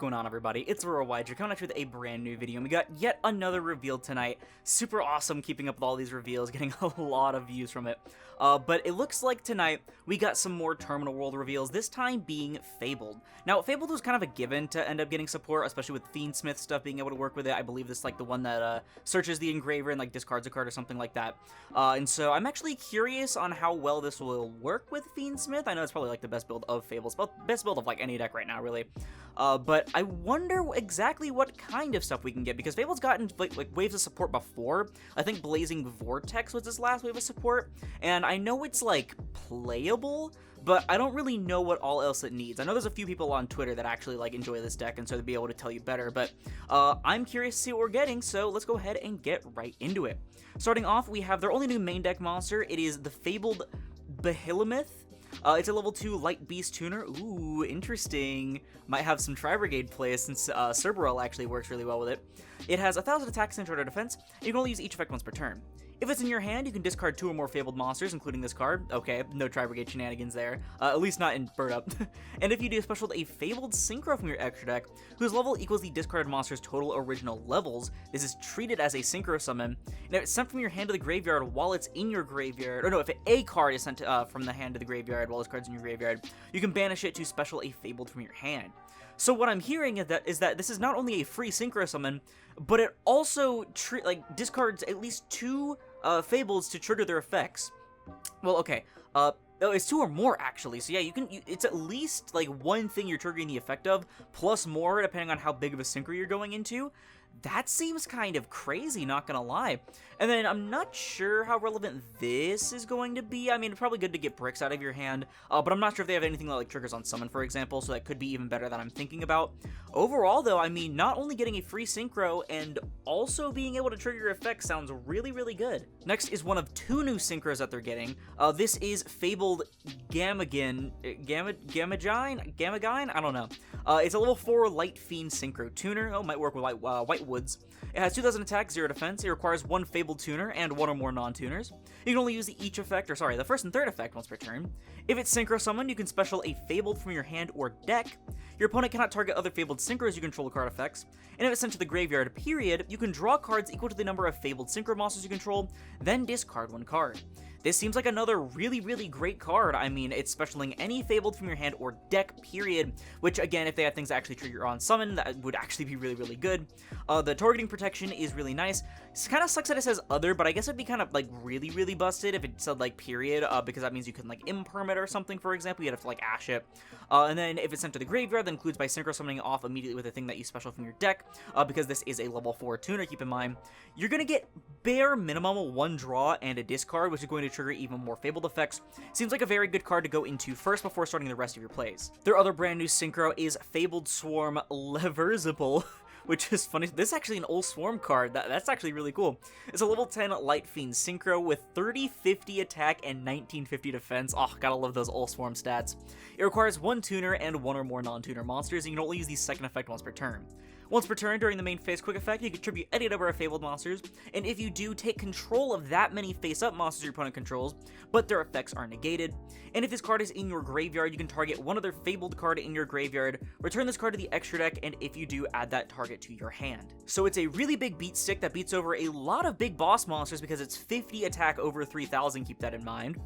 going on, everybody? It's Aurora, you're coming at you with a brand new video, and we got yet another reveal tonight. Super awesome keeping up with all these reveals, getting a lot of views from it. But it looks like tonight we got some more Terminal World reveals, this time being Fabled. Now, Fabled was kind of a given to end up getting support, especially with Fiendsmith stuff being able to work with it. I believe this is like the one that searches the engraver and like discards a card or something like that. And so I'm actually curious on how well this will work with Fiendsmith. I know it's probably like the best build of Fables, best build of like any deck right now, really. But I wonder exactly what kind of stuff we can get, because Fabled's gotten like waves of support before. I think Blazing Vortex was his last wave of support, and I know it's like playable, but I don't really know what all else it needs. I know there's a few people on Twitter that actually like enjoy this deck, and so they'd be able to tell you better, but I'm curious to see what we're getting, so let's go ahead and get right into it. Starting off, we have their only new main deck monster. It is the Fabled Behemoth. It's a level 2 Light Beast Tuner. Ooh, interesting. Might have some Tri-Brigade play since Cerberus actually works really well with it. It has 1,000 attacks and auto defense, and you can only use each effect once per turn. If it's in your hand, you can discard 2 or more Fabled monsters, including this card. Okay, no Tri-Brigade shenanigans there. At least not in Bird Up. And if you do, special a Fabled Synchro from your extra deck, whose level equals the discarded monster's total original levels, this is treated as a Synchro summon. And if it's sent from your hand to the graveyard while it's in your graveyard, or no, if a card is sent from the hand to the graveyard while this card's in your graveyard, you can banish it to special a Fabled from your hand. So what I'm hearing is that this is not only a free Synchro summon, but it also discards at least 2 Fables to trigger their effects. Well, okay, it's 2 or more actually, so yeah, it's at least like one thing you're triggering the effect of, plus more depending on how big of a synchro you're going into. That seems kind of crazy, not gonna lie. And then I'm not sure how relevant this is going to be. I mean, it's probably good to get bricks out of your hand, but I'm not sure if they have anything that like triggers on summon, for example, so that could be even better than I'm thinking about. Overall, though, I mean, not only getting a free synchro and also being able to trigger your effects sounds really, really good. Next is one of 2 new synchros that they're getting. This is Fabled Gaman, Gamagine? I don't know. It's a level 4 Light Fiend Synchro Tuner. Oh, might work with White Woods. It has 2,000 attacks, 0 defense. It requires 1 Fabled Tuner and 1 or more non-tuners. You can only use the first and third effect once per turn. If it's Synchro Summoned, you can special a Fabled from your hand or deck. Your opponent cannot target other Fabled Synchros you control card effects. And if it's sent to the graveyard, period, you can draw cards equal to the number of Fabled Synchro monsters you control, then discard 1 card. This seems like another really, really great card. I mean, it's specialing any Fabled from your hand or deck, period, which, again, if they have things that actually trigger on summon, that would actually be really, really good. The targeting protection is really nice. It kind of sucks that it says other, but I guess it'd be kind of, like, really, really busted if it said, like, period, because that means you can, like, imperm it or something, for example. You'd have to, like, ash it. And then if it's sent to the graveyard, that includes by synchro summoning it off immediately with a thing that you special from your deck, because this is a level 4 tuner, keep in mind. You're going to get bare minimum 1 draw and a discard, which is going to trigger even more Fabled effects. Seems like a very good card to go into first before starting the rest of your plays. Their other brand new synchro is Fabled Swarm Leversible, which is funny. This is actually an old Swarm card. That's actually really cool. It's a level 10 Light Fiend Synchro with 3050 attack and 1950 defense. Oh, gotta love those old Swarm stats. It requires 1 tuner and 1 or more non-tuner monsters, and you can only use the second effect once per turn. Once per turn, during the main phase quick effect, you contribute any number of Fabled monsters, and if you do, take control of that many face-up monsters your opponent controls, but their effects are negated. And if this card is in your graveyard, you can target one other Fabled card in your graveyard, return this card to the extra deck, and if you do, add that target to your hand. So it's a really big beat stick that beats over a lot of big boss monsters because it's 50 attack over 3,000, keep that in mind.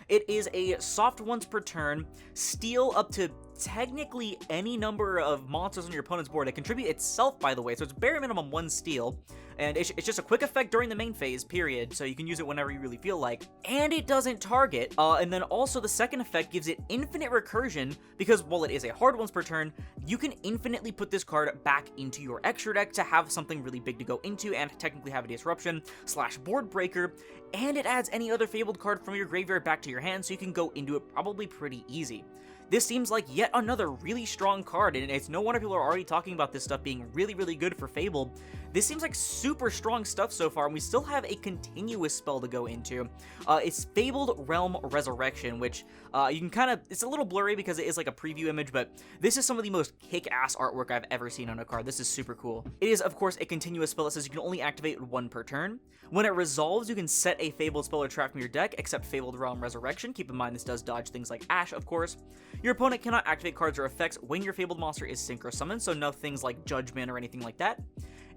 It is a soft once per turn, steal up to technically any number of monsters on your opponent's board. It contributes itself, by the way, so it's bare minimum 1 steal, and it's just a quick effect during the main phase, period, so you can use it whenever you really feel like. And it doesn't target, and then also the second effect gives it infinite recursion, because while it is a hard once per turn, you can infinitely put this card back into your extra deck to have something really big to go into and technically have a disruption / board breaker, and it adds any other Fabled card from your graveyard back to your hand, so you can go into it probably pretty easy. This seems like yet another really strong card, and it's no wonder people are already talking about this stuff being really, really good for Fabled. This seems like super strong stuff so far, and we still have a continuous spell to go into. It's Fabled Realm Resurrection, which you can kind of, it's a little blurry because it is like a preview image, but this is some of the most kick-ass artwork I've ever seen on a card. This is super cool. It is, of course, a continuous spell that says you can only activate one per turn. When it resolves, you can set a Fabled spell or trap from your deck, except Fabled Realm Resurrection. Keep in mind, this does dodge things like Ash, of course. Your opponent cannot activate cards or effects when your Fabled monster is synchro summoned, so no things like Judgment or anything like that.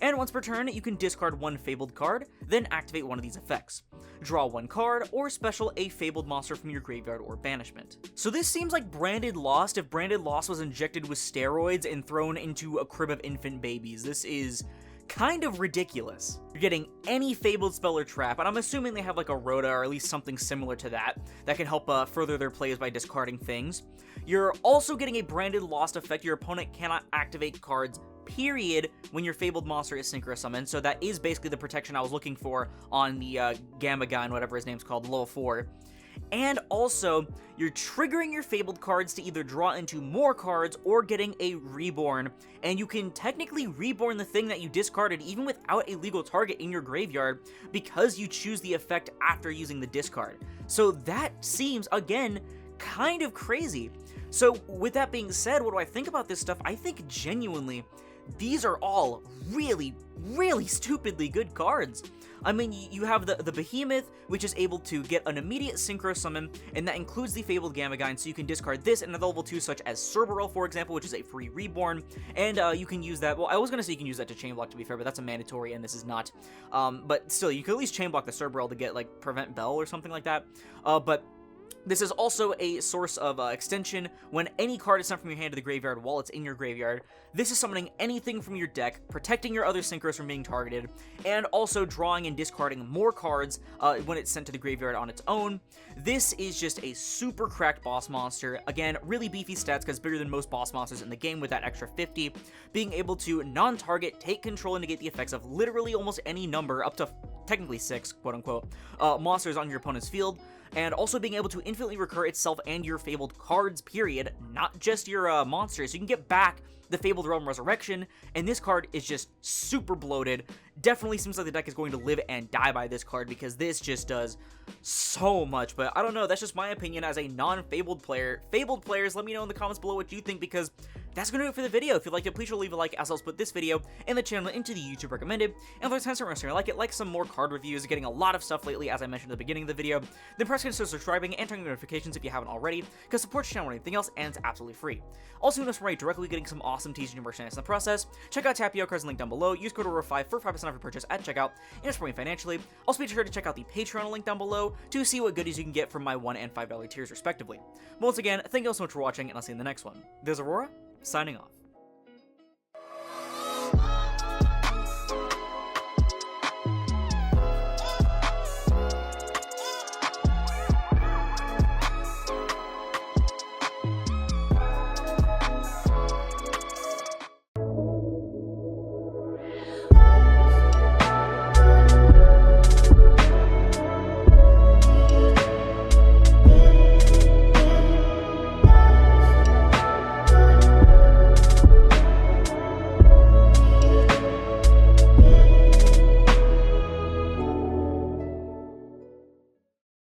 And once per turn, you can discard one Fabled card, then activate one of these effects. Draw one card, or special a Fabled monster from your graveyard or banishment. So this seems like Branded Lost if Branded Lost was injected with steroids and thrown into a crib of infant babies. This is kind of ridiculous. You're getting any Fabled spell or trap, and I'm assuming they have like a Rhoda or at least something similar to that can help further their plays by discarding things. You're also getting a Branded Lost effect. Your opponent cannot activate cards, period, when your Fabled monster is synchro summoned, so that is basically the protection I was looking for on the Gaman, whatever his name's called, level 4. And also, you're triggering your Fabled cards to either draw into more cards or getting a Reborn, and you can technically Reborn the thing that you discarded even without a legal target in your graveyard because you choose the effect after using the discard. So that seems, again, kind of crazy. So with that being said, what do I think about this stuff? I think genuinely, these are all really, really stupidly good cards. I mean, you have the Behemoth, which is able to get an immediate Synchro Summon, and that includes the Fabled Gaman, so you can discard this and another level 2, such as Cerberus, for example, which is a free Reborn, and you can use that, well, I was going to say you can use that to Chain Block, to be fair, but that's a mandatory, and this is not. But still, you can at least Chain Block the Cerberus to get, like, Prevent Bell or something like that, but this is also a source of extension when any card is sent from your hand to the graveyard while it's in your graveyard. This is summoning anything from your deck, protecting your other synchros from being targeted, and also drawing and discarding more cards when it's sent to the graveyard on its own. This is just a super cracked boss monster. Again, really beefy stats because bigger than most boss monsters in the game with that extra 50. Being able to non-target, take control, and negate the effects of literally almost any number, up to technically 6, quote-unquote, monsters on your opponent's field. And also being able to infinitely recur itself and your Fabled cards, period, not just your monsters. So you can get back the Fabled Realm Resurrection, and this card is just super bloated. Definitely seems like the deck is going to live and die by this card because this just does so much. But I don't know, that's just my opinion as a non-Fabled player. Fabled players, let me know in the comments below what you think, because that's going to do it for the video. If you liked it, please leave a like, as I'll put this video and the channel into the YouTube recommended. And if there's time to like it, like some more card reviews, getting a lot of stuff lately, as I mentioned at the beginning of the video, then press consider subscribing and turning notifications if you haven't already, because support your channel or anything else, and it's absolutely free. Also, you know, from directly getting some awesome teas and merchandise in the process. Check out Tapio cards link down below. Use code Aurora5 for 5% off your purchase at checkout, and support me financially. Also, be sure to check out the Patreon link down below to see what goodies you can get from my $1 and $5 tiers respectively. But once again, thank you all so much for watching, and I'll see you in the next one. This is Aurora, signing off.